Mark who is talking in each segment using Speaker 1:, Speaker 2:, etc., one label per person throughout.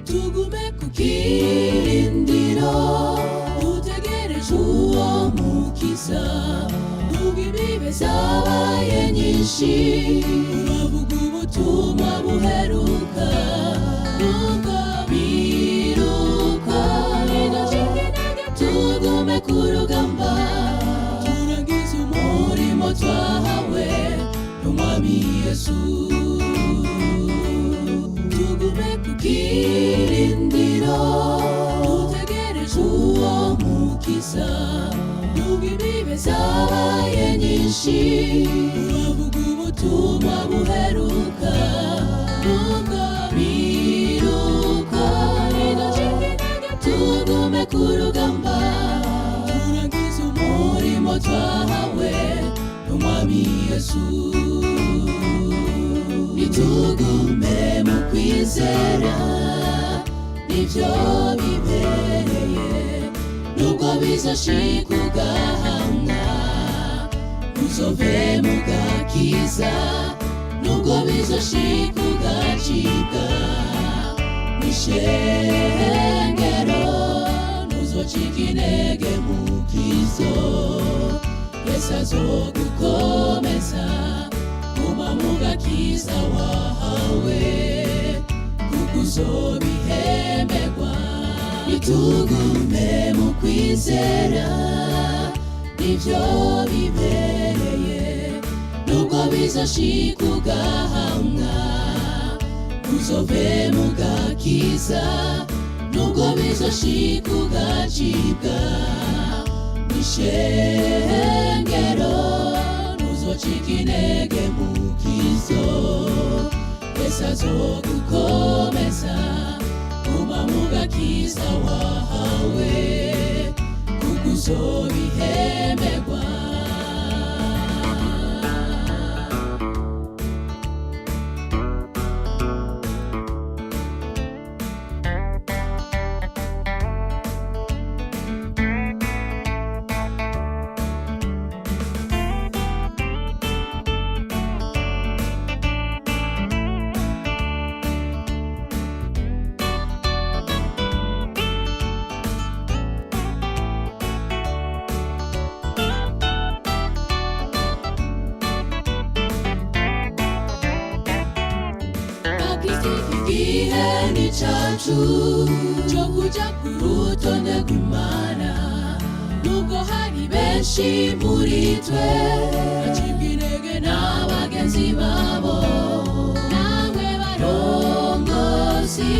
Speaker 1: tugume ku kirindiro dutegereje uwo mukiza nubwo ibibe zabaye nyinshi uravuga ubutumwa buheruka nubwo biruka ntidacike intege tugume ku rugamba turangize umurimo twahawe n'umwami Yesu tugume ku kirindiro dutegereje uwo mukiza nubwo ibibe zabaye nyinshi uravuga ubutumwa buheruka nubwo biruka ntidacike intege tugume ku rugamba turangize umurimo twahawe n'umwami Yesu nitugume mu kwizera nivyo bibereye nubwo bizoshika ugahanga uzove mu gakiza nubwo bizoshika ugacibwa n'ishengero ntuzocika intege mu Kristo Yesu azogukomeza guma mu gakiza wahawe kuko uzobihemberwa nitugume mu kwizera nivyo bibereye nubwo bizoshika ugahanga uzove mu gakiza nubwo bizoshika ugacibwa n'ishengero ntuzocika intege mu Kristo Yesu azogukomeza guma mu gakiza wahawe kuko uzobihemberwa igihe ni cacu cyo kuja ku rutonde rw'Imana nubwo hari benshi muri twe bacibwa intege n'abagenzi babo namwe barongozi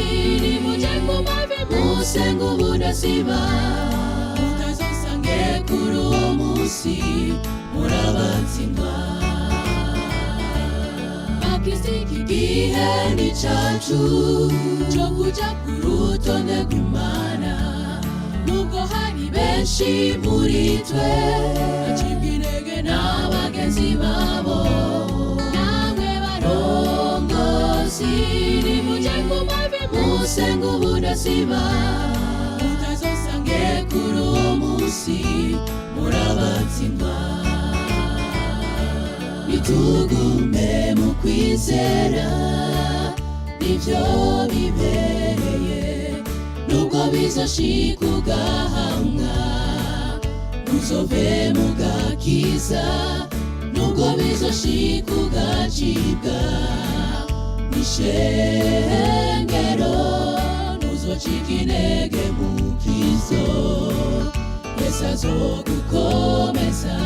Speaker 1: nimuje ku mavi musenga ubudasiba mutazosange kuri uwo munsi murabatsindwa igihe ni cacu cyo kuja ku rutonde rw'Imana nubwo hari benshi muri twe bacibwa intege n'abagenzi babo namwe barongozi nimuje ku mavi musenga ubudasiba mutazosange kuri uwo munsi murabatsindwa nitugume mu kwizera nivyo bibereye nubwo bizoshika ugahanga uzove mu gakiza nubwo bizoshika ugacibwa n'ishengero ntuzocika intege mu Kristo Yesu azogukomeza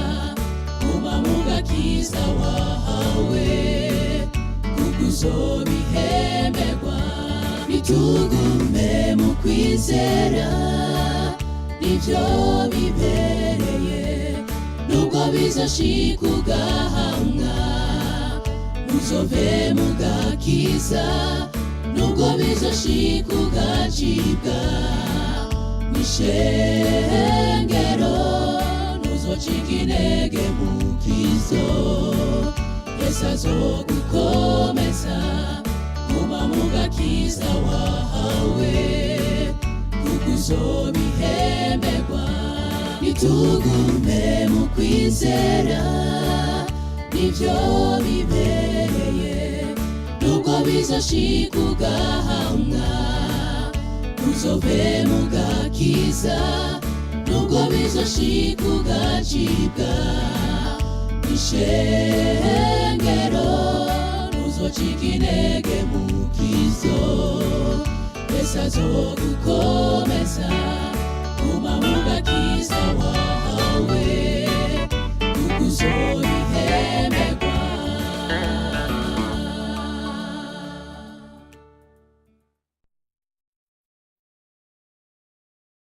Speaker 1: guma mu gakiza wahawe kuko uzobihemberwa nitugume mu kwizera nivyo bibereye nubwo bizoshika ugahanga uzove mu gakiza nubwo bizoshika ugacibwa n'ishengero ntuzocika intege mu Kristo Yesu azogukomeza guma mu gakiza wahawe kuko uzobihemberwa nitugume mu kwizera nivyo bibereye nubwo bizoshika ugahanga uzove mu gakiza, nubwo bizoshika ugacibwa ishengero, ntuzocika intege mukizo, Yesu azogukomeza, guma mu gakiza wawe.